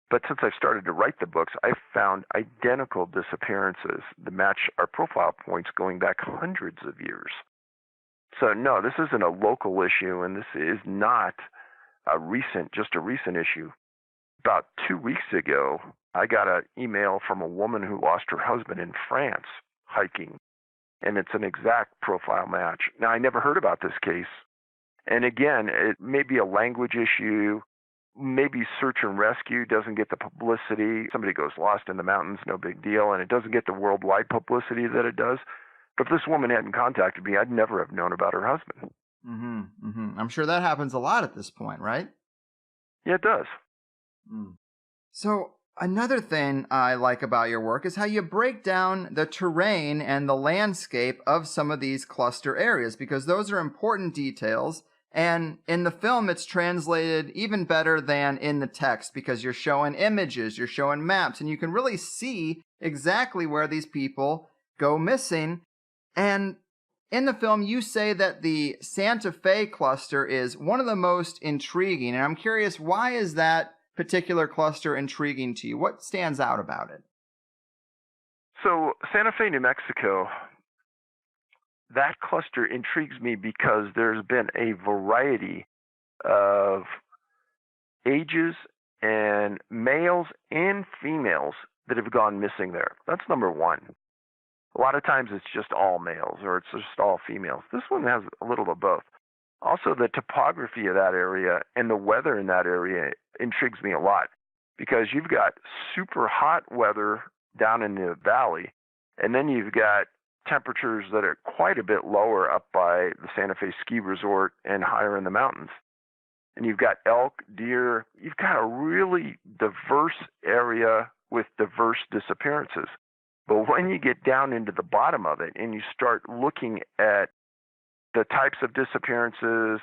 But since I've started to write the books, I've found identical disappearances that match our profile points going back hundreds of years. So no, this isn't a local issue, and this is not just a recent issue. About 2 weeks ago, I got an email from a woman who lost her husband in France hiking, and it's an exact profile match. Now, I never heard about this case. And again, it may be a language issue. Maybe search and rescue doesn't get the publicity. Somebody goes lost in the mountains, no big deal, and it doesn't get the worldwide publicity that it does. But if this woman hadn't contacted me, I'd never have known about her husband. Mm-hmm, mm-hmm. I'm sure that happens a lot at this point, right? Yeah, it does. So another thing I like about your work is how you break down the terrain and the landscape of some of these cluster areas, because those are important details. And in the film, it's translated even better than in the text because you're showing images, you're showing maps, and you can really see exactly where these people go missing. And in the film, you say that the Santa Fe cluster is one of the most intriguing. And I'm curious, why is that particular cluster intriguing to you? What stands out about it? So Santa Fe, New Mexico, that cluster intrigues me because there's been a variety of ages and males and females that have gone missing there. That's number one. A lot of times it's just all males or it's just all females. This one has a little of both. Also, the topography of that area and the weather in that area intrigues me a lot because you've got super hot weather down in the valley, and then you've got temperatures that are quite a bit lower up by the Santa Fe ski resort and higher in the mountains. And you've got elk, deer. You've got a really diverse area with diverse disappearances. But when you get down into the bottom of it and you start looking at the types of disappearances,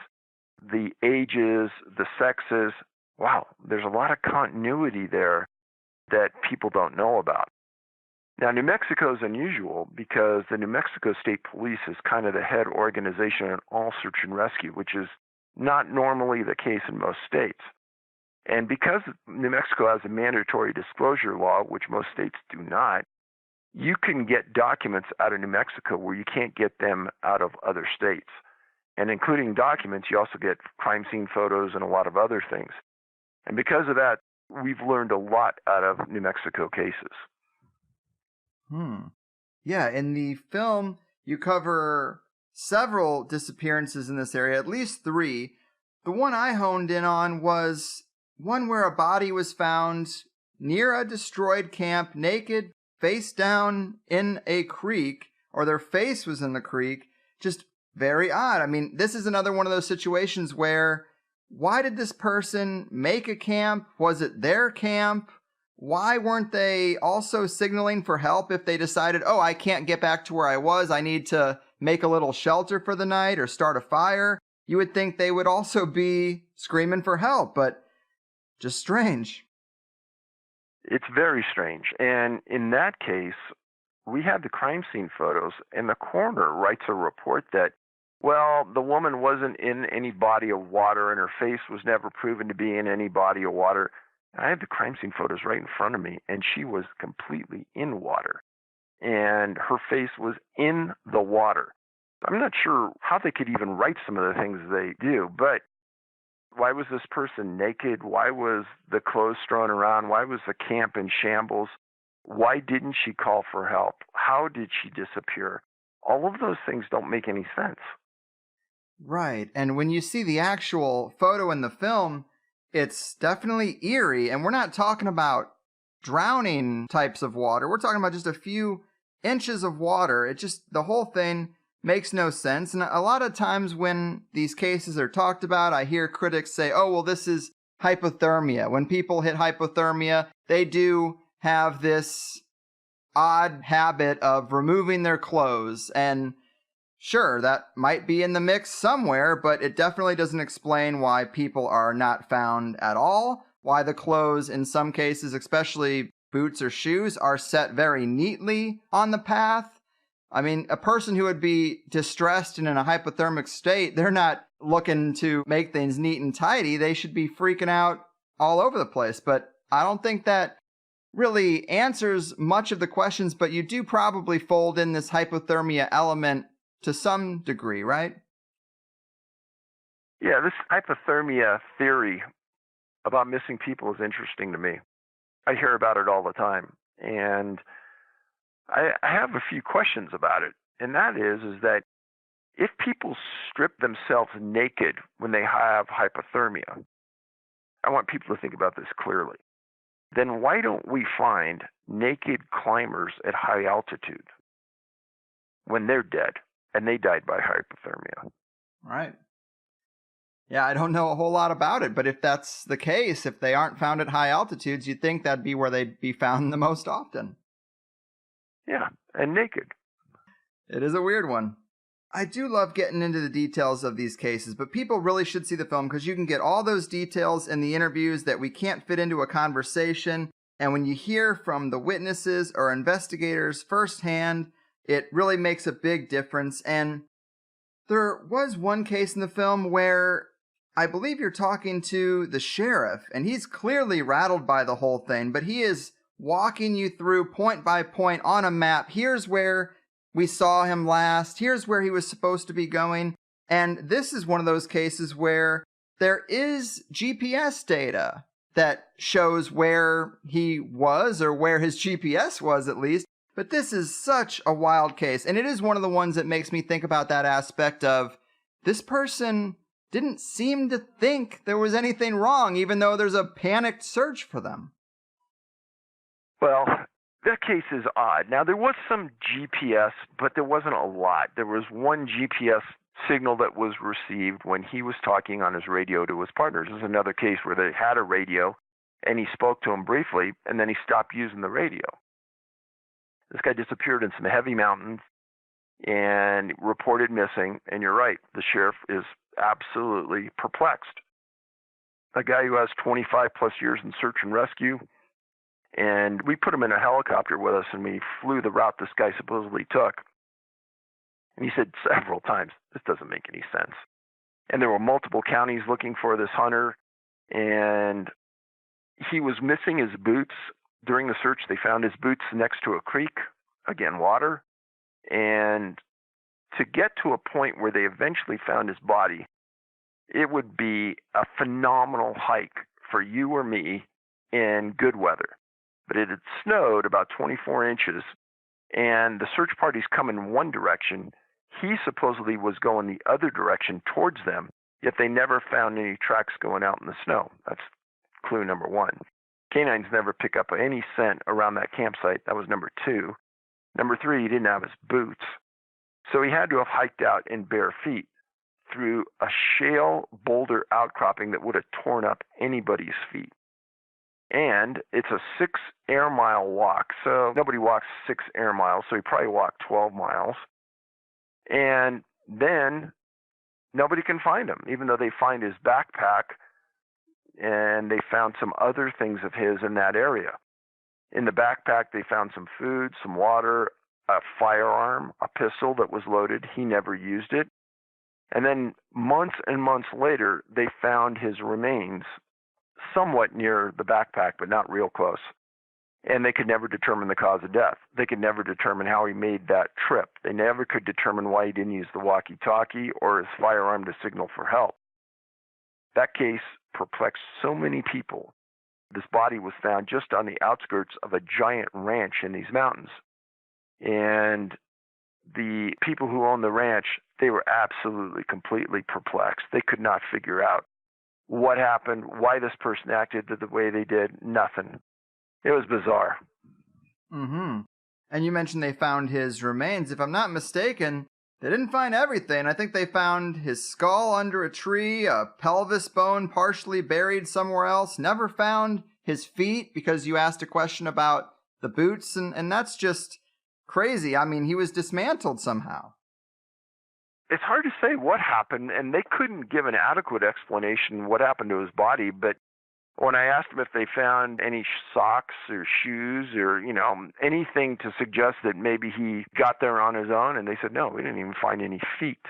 the ages, the sexes, wow, there's a lot of continuity there that people don't know about. Now, New Mexico is unusual because the New Mexico State Police is kind of the head organization in all search and rescue, which is not normally the case in most states. And because New Mexico has a mandatory disclosure law, which most states do not, you can get documents out of New Mexico where you can't get them out of other states. And including documents, you also get crime scene photos and a lot of other things. And because of that, we've learned a lot out of New Mexico cases. Yeah, in the film, you cover several disappearances in this area, at least 3. The one I honed in on was one where a body was found near a destroyed camp, naked, face down in a creek, or their face was in the creek. Just very odd. I mean, this is another one of those situations where, why did this person make a camp? Was it their camp? Why weren't they also signaling for help if they decided, oh, I can't get back to where I was, I need to make a little shelter for the night or start a fire? You would think they would also be screaming for help, but just strange. It's very strange. And in that case, we had the crime scene photos, and the coroner writes a report that, well, the woman wasn't in any body of water and her face was never proven to be in any body of water. I have the crime scene photos right in front of me, and she was completely in water, and her face was in the water. I'm not sure how they could even write some of the things they do, but why was this person naked? Why was the clothes thrown around? Why was the camp in shambles? Why didn't she call for help? How did she disappear? All of those things don't make any sense. Right, and when you see the actual photo in the film, it's definitely eerie, and we're not talking about drowning types of water. We're talking about just a few inches of water. The whole thing makes no sense. And a lot of times when these cases are talked about, I hear critics say, oh, well, this is hypothermia. When people hit hypothermia, they do have this odd habit of removing their clothes. And sure, that might be in the mix somewhere, but it definitely doesn't explain why people are not found at all, why the clothes in some cases, especially boots or shoes, are set very neatly on the path. I mean, a person who would be distressed and in a hypothermic state, they're not looking to make things neat and tidy. They should be freaking out all over the place. But I don't think that really answers much of the questions, but you do probably fold in this hypothermia element to some degree, right? Yeah, this hypothermia theory about missing people is interesting to me. I hear about it all the time, and I have a few questions about it. And that is that if people strip themselves naked when they have hypothermia, I want people to think about this clearly. Then why don't we find naked climbers at high altitude when they're dead and they died by hypothermia? Right. Yeah, I don't know a whole lot about it, but if that's the case, if they aren't found at high altitudes, you'd think that'd be where they'd be found the most often. Yeah, and naked. It is a weird one. I do love getting into the details of these cases, but people really should see the film because you can get all those details in the interviews that we can't fit into a conversation. And when you hear from the witnesses or investigators firsthand, it really makes a big difference. And there was one case in the film where I believe you're talking to the sheriff, and he's clearly rattled by the whole thing, but he is walking you through point by point on a map. Here's where we saw him last. Here's where he was supposed to be going. And this is one of those cases where there is GPS data that shows where he was, or where his GPS was at least. But this is such a wild case. And it is one of the ones that makes me think about that aspect of this person didn't seem to think there was anything wrong, even though there's a panicked search for them. Well, that case is odd. Now, there was some GPS, but there wasn't a lot. There was one GPS signal that was received when he was talking on his radio to his partners. This is another case where they had a radio, and he spoke to him briefly, and then he stopped using the radio. This guy disappeared in some heavy mountains and reported missing, and you're right, the sheriff is absolutely perplexed. A guy who has 25 plus years in search and rescue, and we put him in a helicopter with us, and we flew the route this guy supposedly took. And he said several times, this doesn't make any sense. And there were multiple counties looking for this hunter, and he was missing his boots. During the search, they found his boots next to a creek, again, water. And to get to a point where they eventually found his body, it would be a phenomenal hike for you or me in good weather. But it had snowed about 24 inches, and the search parties come in one direction. He supposedly was going the other direction towards them, yet they never found any tracks going out in the snow. That's clue number one. Canines never pick up any scent around that campsite. That was number two. Number three, he didn't have his boots. So he had to have hiked out in bare feet through a shale boulder outcropping that would have torn up anybody's feet. And it's a 6 air mile walk. So nobody walks 6 air miles, so he probably walked 12 miles. And then nobody can find him, even though they find his backpack and they found some other things of his in that area. In the backpack, they found some food, some water, a firearm, a pistol that was loaded. He never used it. And then months and months later, they found his remains somewhat near the backpack, but not real close. And they could never determine the cause of death. They could never determine how he made that trip. They never could determine why he didn't use the walkie-talkie or his firearm to signal for help. That case perplexed so many people. This body was found just on the outskirts of a giant ranch in these mountains. And the people who owned the ranch, they were absolutely, completely perplexed. They could not figure out what happened, why this person acted the way they did, nothing. It was bizarre. Mm-hmm. And you mentioned they found his remains. If I'm not mistaken, they didn't find everything. I think they found his skull under a tree, a pelvis bone partially buried somewhere else. Never found his feet because you asked a question about the boots, and that's just crazy. I mean, he was dismantled somehow. It's hard to say what happened, and they couldn't give an adequate explanation what happened to his body, but when I asked them if they found any socks or shoes or, anything to suggest that maybe he got there on his own, and they said, no, we didn't even find any feet.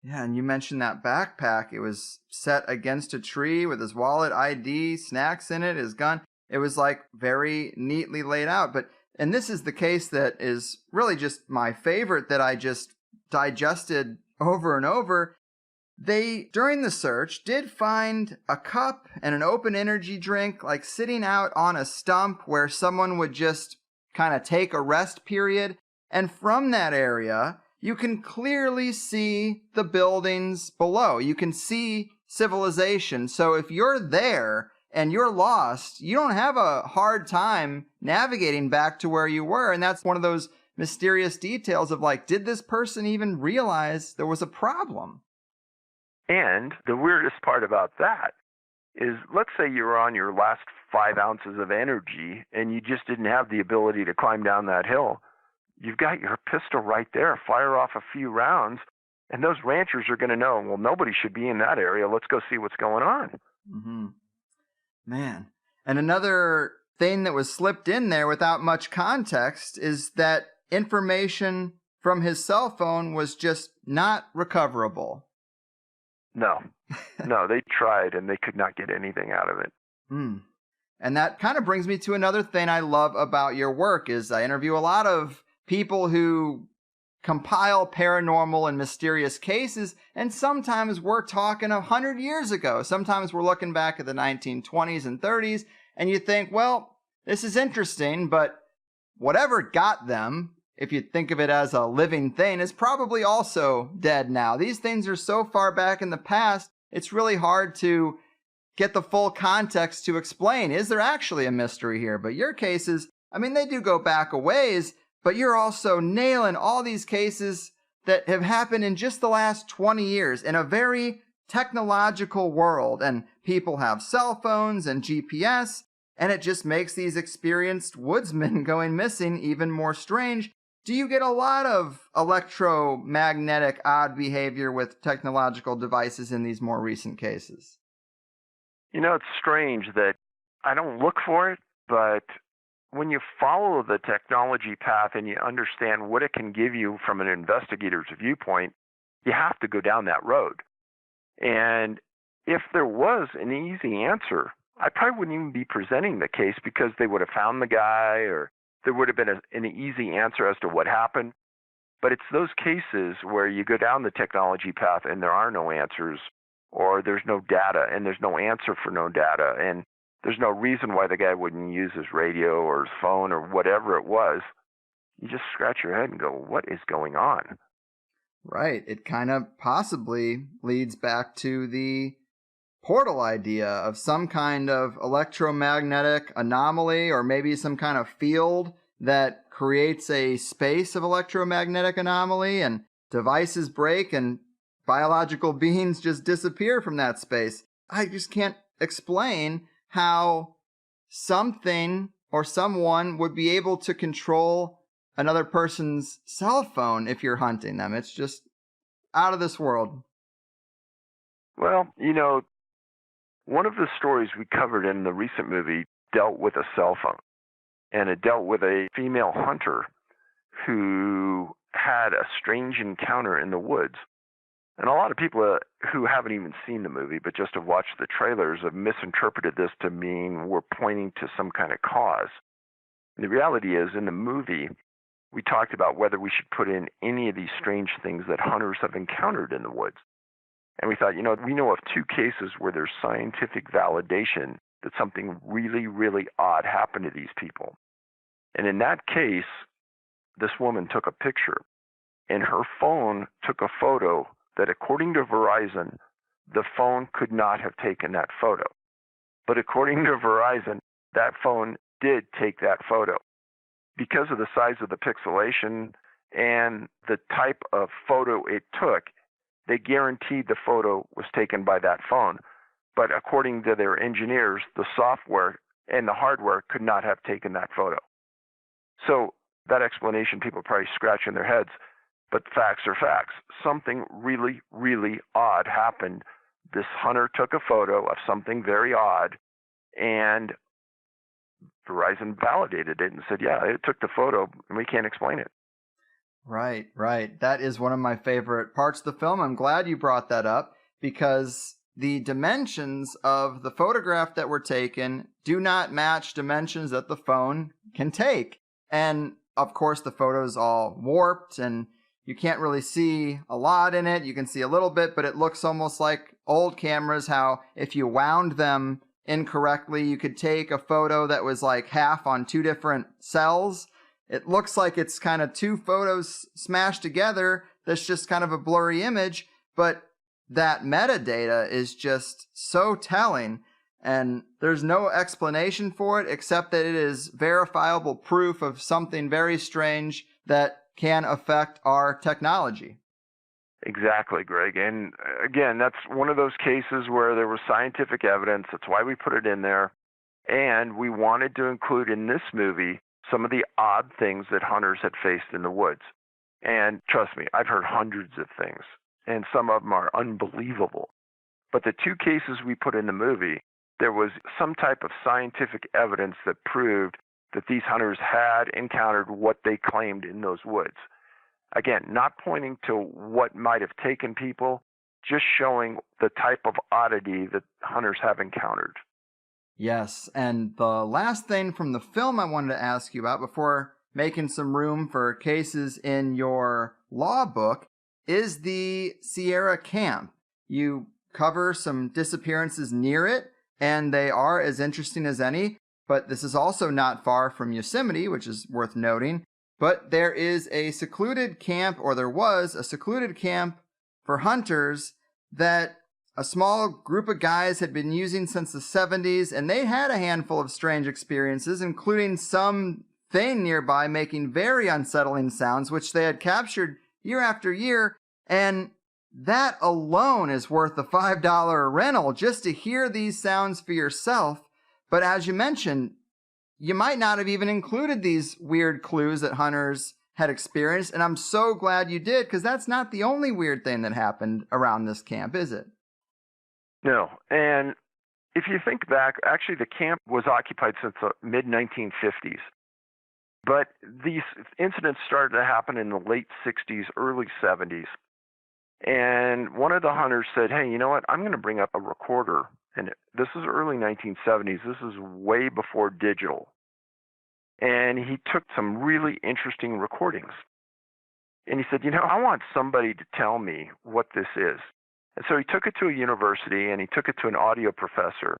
Yeah, and you mentioned that backpack. It was set against a tree with his wallet, ID, snacks in it, his gun. It was like very neatly laid out. And this is the case that is really just my favorite that I just digested over and over. They, during the search, did find a cup and an open energy drink, like sitting out on a stump where someone would just kind of take a rest period. And from that area, you can clearly see the buildings below. You can see civilization. So if you're there and you're lost, you don't have a hard time navigating back to where you were. And that's one of those mysterious details of like, did this person even realize there was a problem? And the weirdest part about that is, let's say you're on your last 5 ounces of energy and you just didn't have the ability to climb down that hill. You've got your pistol right there. Fire off a few rounds, and those ranchers are going to know, well, nobody should be in that area. Let's go see what's going on. Mm-hmm. Man. And another thing that was slipped in there without much context is that information from his cell phone was just not recoverable. No, they tried and they could not get anything out of it. And that kind of brings me to another thing I love about your work is I interview a lot of people who compile paranormal and mysterious cases, and sometimes we're talking 100 years ago. Sometimes we're looking back at the 1920s and 30s, and you think, well, this is interesting, but whatever got them, if you think of it as a living thing, is probably also dead now. These things are so far back in the past, it's really hard to get the full context to explain, is there actually a mystery here? But your cases, I mean, they do go back a ways, but you're also nailing all these cases that have happened in just the last 20 years in a very technological world. And people have cell phones and GPS, and it just makes these experienced woodsmen going missing even more strange. Do you get a lot of electromagnetic odd behavior with technological devices in these more recent cases? You know, it's strange that I don't look for it, but when you follow the technology path and you understand what it can give you from an investigator's viewpoint, you have to go down that road. And if there was an easy answer, I probably wouldn't even be presenting the case because they would have found the guy or there would have been an easy answer as to what happened. But it's those cases where you go down the technology path and there are no answers, or there's no data and there's no answer for no data, and there's no reason why the guy wouldn't use his radio or his phone or whatever it was. You just scratch your head and go, what is going on? Right. It kind of possibly leads back to the portal idea of some kind of electromagnetic anomaly or maybe some kind of field that creates a space of electromagnetic anomaly and devices break and biological beings just disappear from that space. I just can't explain how something or someone would be able to control another person's cell phone if you're hunting them. It's just out of this world. Well, you know, one of the stories we covered in the recent movie dealt with a cell phone, and it dealt with a female hunter who had a strange encounter in the woods. And a lot of people who haven't even seen the movie, but just have watched the trailers, have misinterpreted this to mean we're pointing to some kind of cause. And the reality is, in the movie, we talked about whether we should put in any of these strange things that hunters have encountered in the woods. And we thought, you know, we know of 2 cases where there's scientific validation that something really, really odd happened to these people. And in that case, this woman took a picture, and her phone took a photo that, according to Verizon, the phone could not have taken that photo. But according to Verizon, that phone did take that photo. Because of the size of the pixelation and the type of photo it took, they guaranteed the photo was taken by that phone. But according to their engineers, the software and the hardware could not have taken that photo. So that explanation, people are probably scratching their heads, but facts are facts. Something really, really odd happened. This hunter took a photo of something very odd, and Verizon validated it and said, yeah, it took the photo, and we can't explain it. Right, right. That is one of my favorite parts of the film. I'm glad you brought that up because the dimensions of the photograph that were taken do not match dimensions that the phone can take. And of course, the photo's all warped and you can't really see a lot in it. You can see a little bit, but it looks almost like old cameras, how if you wound them incorrectly, you could take a photo that was like half on two different cells. It looks like it's kind of two photos smashed together. That's just kind of a blurry image, but that metadata is just so telling, and there's no explanation for it except that it is verifiable proof of something very strange that can affect our technology. Exactly, Greg. And again, that's one of those cases where there was scientific evidence. That's why we put it in there. And we wanted to include in this movie some of the odd things that hunters had faced in the woods. And trust me, I've heard hundreds of things, and some of them are unbelievable. But the two cases we put in the movie, there was some type of scientific evidence that proved that these hunters had encountered what they claimed in those woods. Again, not pointing to what might have taken people, just showing the type of oddity that hunters have encountered. Yes, and the last thing from the film I wanted to ask you about before making some room for cases in your law book is the Sierra Camp. You cover some disappearances near it, and they are as interesting as any, but this is also not far from Yosemite, which is worth noting. But there is a secluded camp, or there was a secluded camp for hunters that a small group of guys had been using since the 70s, and they had a handful of strange experiences, including some thing nearby making very unsettling sounds, which they had captured year after year, and that alone is worth the $5 rental just to hear these sounds for yourself. But as you mentioned, you might not have even included these weird clues that hunters had experienced, and I'm so glad you did, because that's not the only weird thing that happened around this camp, is it? No, and if you think back, actually the camp was occupied since the mid-1950s. But these incidents started to happen in the late 60s, early 70s. And one of the hunters said, hey, you know what? I'm going to bring up a recorder. And this is early 1970s. This is way before digital. And he took some really interesting recordings. And he said, you know, I want somebody to tell me what this is. And so he took it to a university and he took it to an audio professor.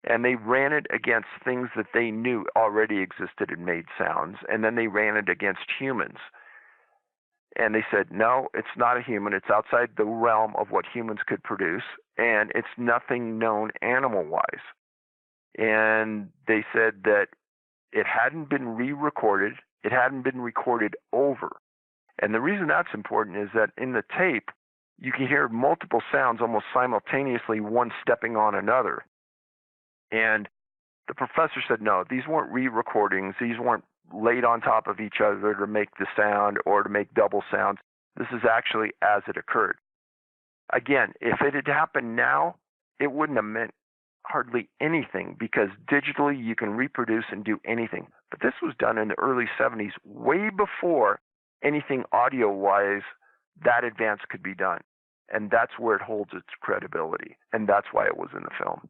And they ran it against things that they knew already existed and made sounds. And then they ran it against humans. And they said, no, it's not a human. It's outside the realm of what humans could produce. And it's nothing known animal-wise. And they said that it hadn't been re-recorded. It hadn't been recorded over. And the reason that's important is that in the tape, you can hear multiple sounds almost simultaneously, one stepping on another. And the professor said, no, these weren't re-recordings. These weren't laid on top of each other to make the sound or to make double sounds. This is actually as it occurred. Again, if it had happened now, it wouldn't have meant hardly anything because digitally you can reproduce and do anything. But this was done in the early 70s, way before anything audio-wise that advanced could be done. And that's where it holds its credibility. And that's why it was in the film.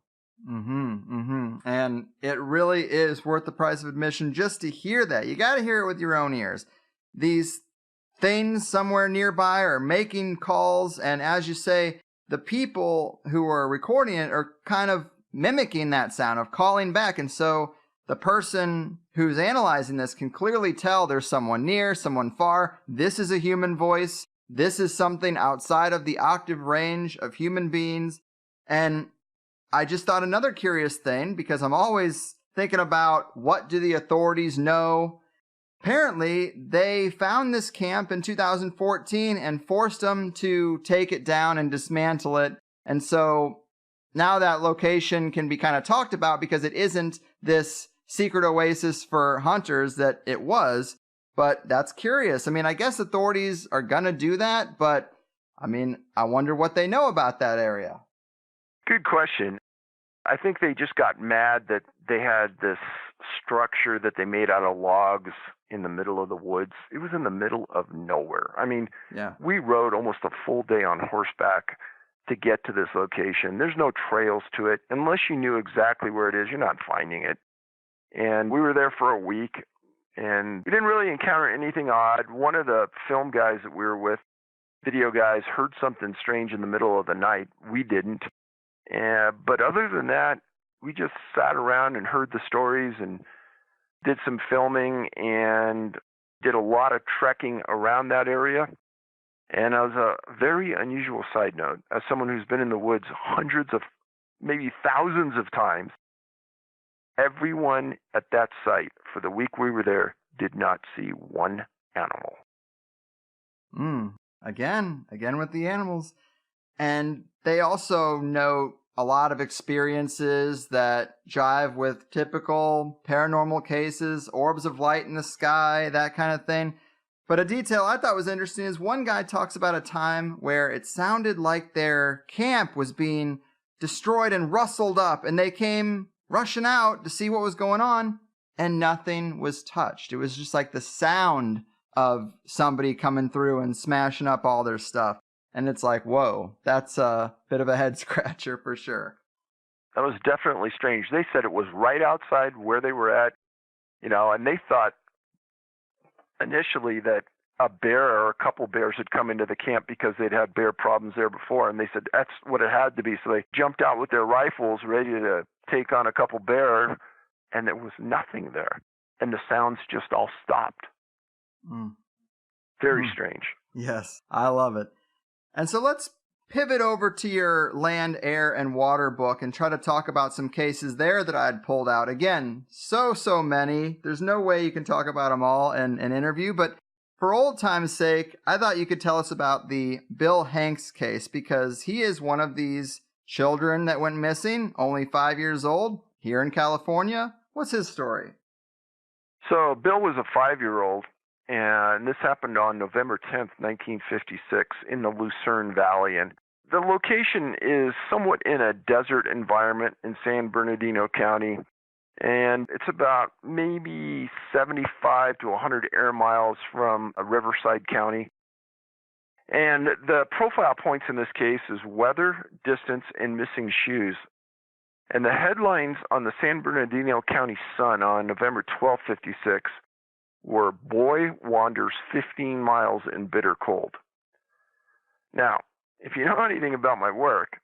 And it really is worth the price of admission just to hear that. You got to hear it with your own ears. These things somewhere nearby are making calls, and as you say, the people who are recording it are kind of mimicking that sound of calling back, and so the person who's analyzing this can clearly tell there's someone near, someone far. This is a human voice. This is something outside of the octave range of human beings. And I just thought another curious thing, because I'm always thinking about what do the authorities know. Apparently, they found this camp in 2014 and forced them to take it down and dismantle it. And so now that location can be kind of talked about because it isn't this secret oasis for hunters that it was. But that's curious. I mean, I guess authorities are going to do that, but I mean, I wonder what they know about that area. Good question. I think they just got mad that they had this structure that they made out of logs in the middle of the woods. It was in the middle of nowhere. I mean, Yeah. we rode almost a full day on horseback to get to this location. There's no trails to it. Unless you knew exactly where it is, you're not finding it. And we were there for a week, and we didn't really encounter anything odd. One of the film guys that we were with, video guys, heard something strange in the middle of the night. We didn't. But other than that, we just sat around and heard the stories and did some filming and did a lot of trekking around that area. And as a very unusual side note, as someone who's been in the woods hundreds of, maybe thousands of times, everyone at that site for the week we were there did not see one animal. Again with the animals. And they also note a lot of experiences that jive with typical paranormal cases, orbs of light in the sky, that kind of thing. But a detail I thought was interesting is one guy talks about a time where it sounded like their camp was being destroyed and rustled up, and they came rushing out to see what was going on, and nothing was touched. It was just like the sound of somebody coming through and smashing up all their stuff. And it's like, whoa, that's a bit of a head scratcher for sure. That was definitely strange. They said it was right outside where they were at, and they thought initially that a bear or a couple bears had come into the camp because they'd had bear problems there before. And they said that's what it had to be. So they jumped out with their rifles ready to take on a couple bear, and there was nothing there. And the sounds just all stopped. Very strange. Yes, I love it. And so let's pivot over to your land, air, and water book and try to talk about some cases there that I'd pulled out. Again, so many. There's no way you can talk about them all in an interview, but for old time's sake, I thought you could tell us about the Bill Hanks case, because he is one of these children that went missing, only 5 years old, here in California. What's his story? So Bill was a 5-year-old. And this happened on November 10th, 1956, in the Lucerne Valley. And the location is somewhat in a desert environment in San Bernardino County. And it's about maybe 75 to 100 air miles from Riverside County. And the profile points in this case is weather, distance, and missing shoes. And the headlines on the San Bernardino County Sun on November 12th, 56, were boy wanders 15 miles in bitter cold. Now, if you know anything about my work,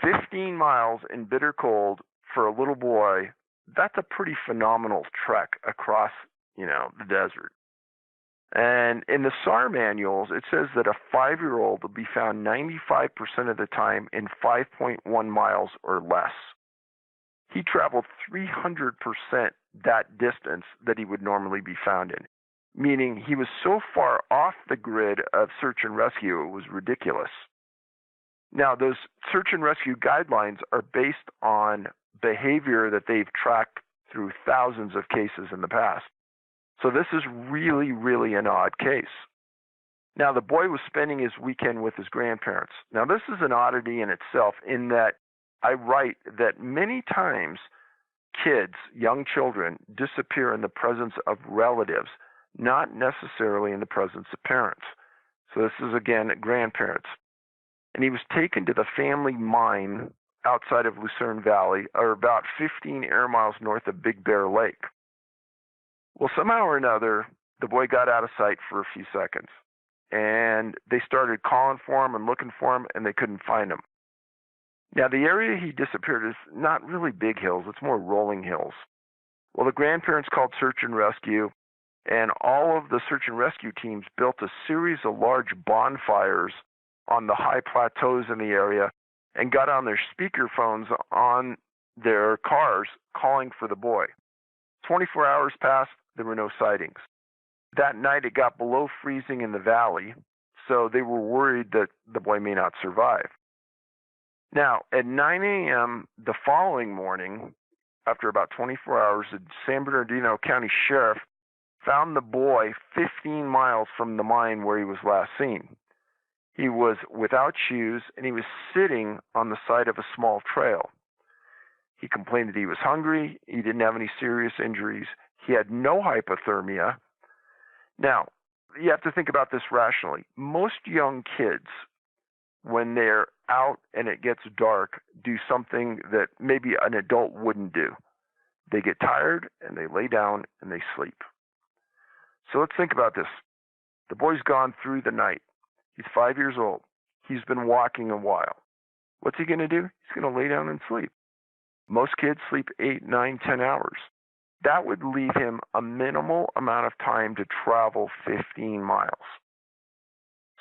15 miles in bitter cold for a little boy, that's a pretty phenomenal trek across, the desert. And in the SAR manuals, it says that a 5-year-old will be found 95% of the time in 5.1 miles or less. He traveled 300% that distance that he would normally be found in, meaning he was so far off the grid of search and rescue, it was ridiculous. Now, those search and rescue guidelines are based on behavior that they've tracked through thousands of cases in the past. So this is really, really an odd case. Now, the boy was spending his weekend with his grandparents. Now, this is an oddity in itself in that I write that many times kids, young children, disappear in the presence of relatives, not necessarily in the presence of parents. So this is, again, grandparents. And he was taken to the family mine outside of Lucerne Valley, or about 15 air miles north of Big Bear Lake. Well, somehow or another, the boy got out of sight for a few seconds. And they started calling for him and looking for him, and they couldn't find him. Now, the area he disappeared is not really big hills. It's more rolling hills. Well, the grandparents called search and rescue, and all of the search and rescue teams built a series of large bonfires on the high plateaus in the area and got on their speakerphones on their cars calling for the boy. 24 hours passed, there were no sightings. That night, it got below freezing in the valley, so they were worried that the boy may not survive. Now, at 9 a.m. the following morning, after about 24 hours, the San Bernardino County Sheriff found the boy 15 miles from the mine where he was last seen. He was without shoes, and he was sitting on the side of a small trail. He complained that he was hungry. He didn't have any serious injuries. He had no hypothermia. Now, you have to think about this rationally. Most young kids, when they're out and it gets dark, do something that maybe an adult wouldn't do. They get tired and they lay down and they sleep. So let's think about this. The boy's gone through the night. He's 5 years old. He's been walking a while. What's he going to do? He's going to lay down and sleep. Most kids sleep 8, 9, 10 hours. That would leave him a minimal amount of time to travel 15 miles.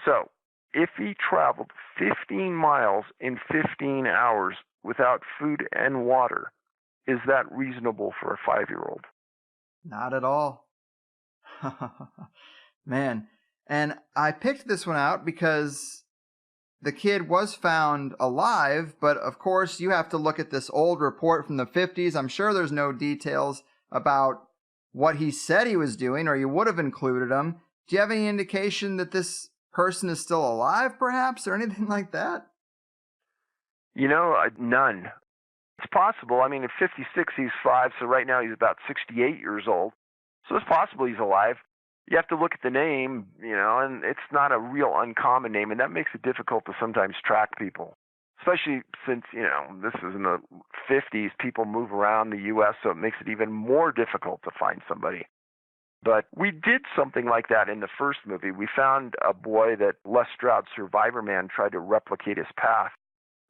So, if he traveled 15 miles in 15 hours without food and water, is that reasonable for a 5-year-old? Not at all. Man. And I picked this one out because the kid was found alive, but of course you have to look at this old report from the 50s. I'm sure there's no details about what he said he was doing, or you would have included him. Do you have any indication that this person is still alive, perhaps, or anything like that? None. It's possible. I mean, at 56, he's 5, so right now he's about 68 years old. So it's possible he's alive. You have to look at the name, and it's not a real uncommon name, and that makes it difficult to sometimes track people. Especially since, this is in the 50s, people move around the U.S., so it makes it even more difficult to find somebody. But we did something like that in the first movie. We found a boy that Les Stroud's Survivor Man tried to replicate his path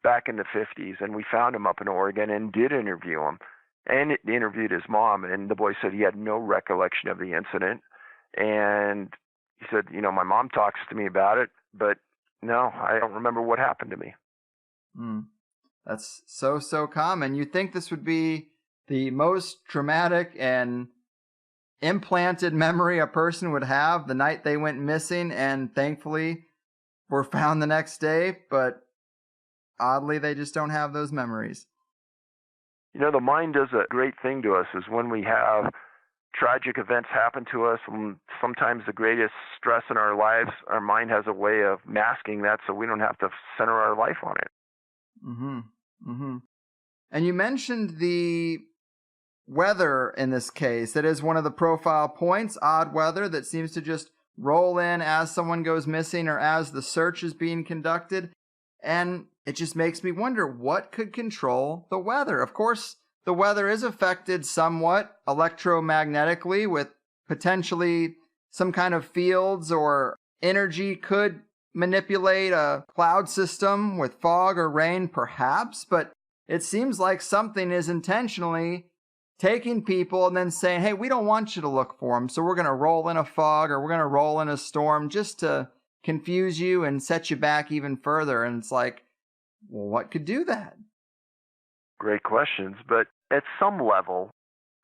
back in the 50s, and we found him up in Oregon and did interview him and interviewed his mom, and the boy said he had no recollection of the incident. And he said, my mom talks to me about it, but no, I don't remember what happened to me. That's so common. You'd think this would be the most traumatic and implanted memory a person would have the night they went missing, and thankfully were found the next day, but oddly they just don't have those memories. The mind does a great thing to us is when we have tragic events happen to us, and sometimes the greatest stress in our lives, our mind has a way of masking that so we don't have to center our life on it. And you mentioned the weather in this case. That is one of the profile points, odd weather that seems to just roll in as someone goes missing or as the search is being conducted. And it just makes me wonder what could control the weather. Of course, the weather is affected somewhat electromagnetically with potentially some kind of fields or energy could manipulate a cloud system with fog or rain, perhaps, but it seems like something is intentionally taking people and then saying, hey, we don't want you to look for them, so we're going to roll in a fog or we're going to roll in a storm just to confuse you and set you back even further. And it's like, well, what could do that? Great questions, but at some level,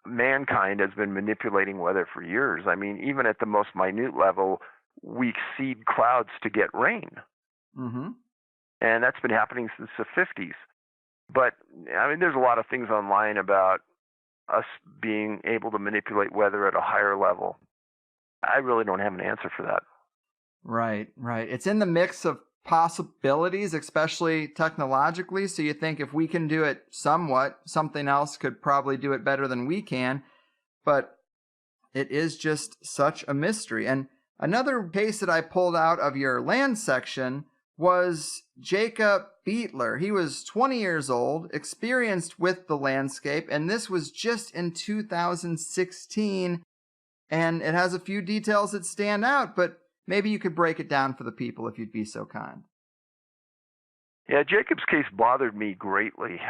mankind has been manipulating weather for years. I mean, even at the most minute level, we seed clouds to get rain. And that's been happening since the 50s. But, I mean, there's a lot of things online about us being able to manipulate weather at a higher level. I really don't have an answer for that. Right. It's in the mix of possibilities, especially technologically. So you think if we can do it somewhat, something else could probably do it better than we can. But it is just such a mystery. And another case that I pulled out of your land section was Jacob Beetler. He was 20 years old, experienced with the landscape, and this was just in 2016. And it has a few details that stand out, but maybe you could break it down for the people if you'd be so kind. Yeah, Jacob's case bothered me greatly.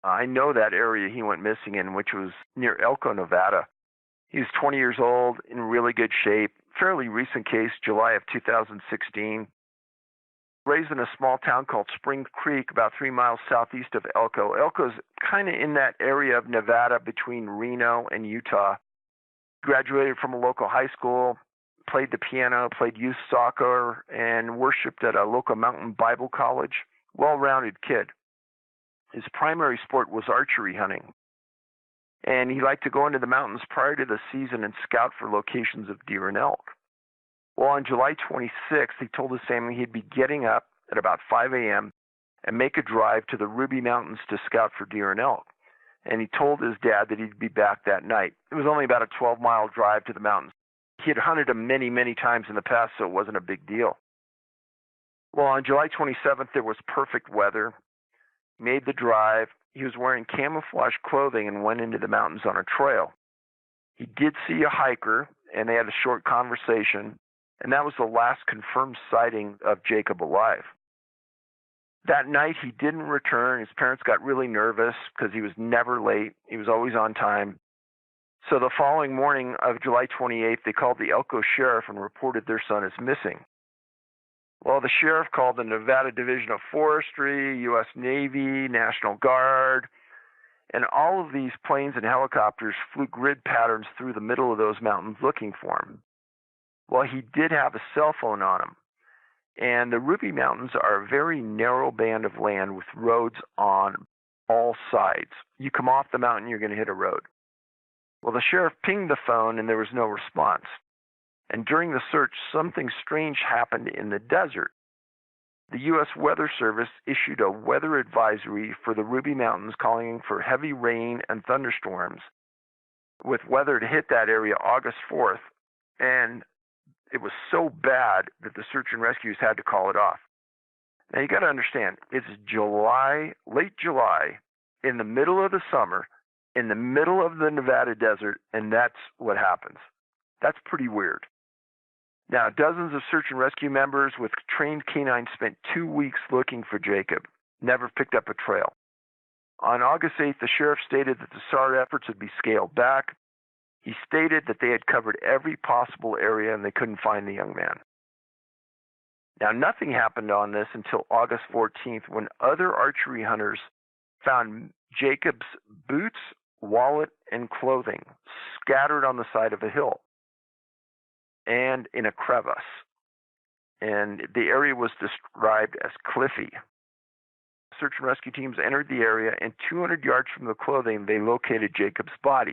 I know that area he went missing in, which was near Elko, Nevada. He was 20 years old, in really good shape. Fairly recent case, July of 2016. Raised in a small town called Spring Creek, about 3 miles southeast of Elko. Elko's kind of in that area of Nevada between Reno and Utah. Graduated from a local high school, played the piano, played youth soccer, and worshiped at a local mountain Bible college. Well-rounded kid. His primary sport was archery hunting. And he liked to go into the mountains prior to the season and scout for locations of deer and elk. Well, on July 26th, he told his family he'd be getting up at about 5 a.m. and make a drive to the Ruby Mountains to scout for deer and elk. And he told his dad that he'd be back that night. It was only about a 12-mile drive to the mountains. He had hunted him many, many times in the past, so it wasn't a big deal. Well, on July 27th, there was perfect weather. He made the drive. He was wearing camouflage clothing and went into the mountains on a trail. He did see a hiker, and they had a short conversation, and that was the last confirmed sighting of Jacob alive. That night, he didn't return. His parents got really nervous because he was never late. He was always on time. So the following morning of July 28th, they called the Elko sheriff and reported their son is missing. Well, the sheriff called the Nevada Division of Forestry, U.S. Navy, National Guard, and all of these planes and helicopters flew grid patterns through the middle of those mountains looking for him. Well, he did have a cell phone on him. And the Ruby Mountains are a very narrow band of land with roads on all sides. You come off the mountain, you're going to hit a road. Well, the sheriff pinged the phone, and there was no response. And during the search, something strange happened in the desert. The U.S. Weather Service issued a weather advisory for the Ruby Mountains calling for heavy rain and thunderstorms with weather to hit that area August 4th. And it was so bad that the search and rescues had to call it off. Now, you got to understand, it's July, late July, in the middle of the summer, in the middle of the Nevada desert, and that's what happens. That's pretty weird. Now, dozens of search and rescue members with trained canines spent 2 weeks looking for Jacob, never picked up a trail. On August 8th, the sheriff stated that the SAR efforts would be scaled back. He stated that they had covered every possible area and they couldn't find the young man. Now, nothing happened on this until August 14th when other archery hunters found Jacob's boots, wallet, and clothing scattered on the side of a hill and in a crevice. And the area was described as cliffy. Search and rescue teams entered the area, and 200 yards from the clothing, they located Jacob's body.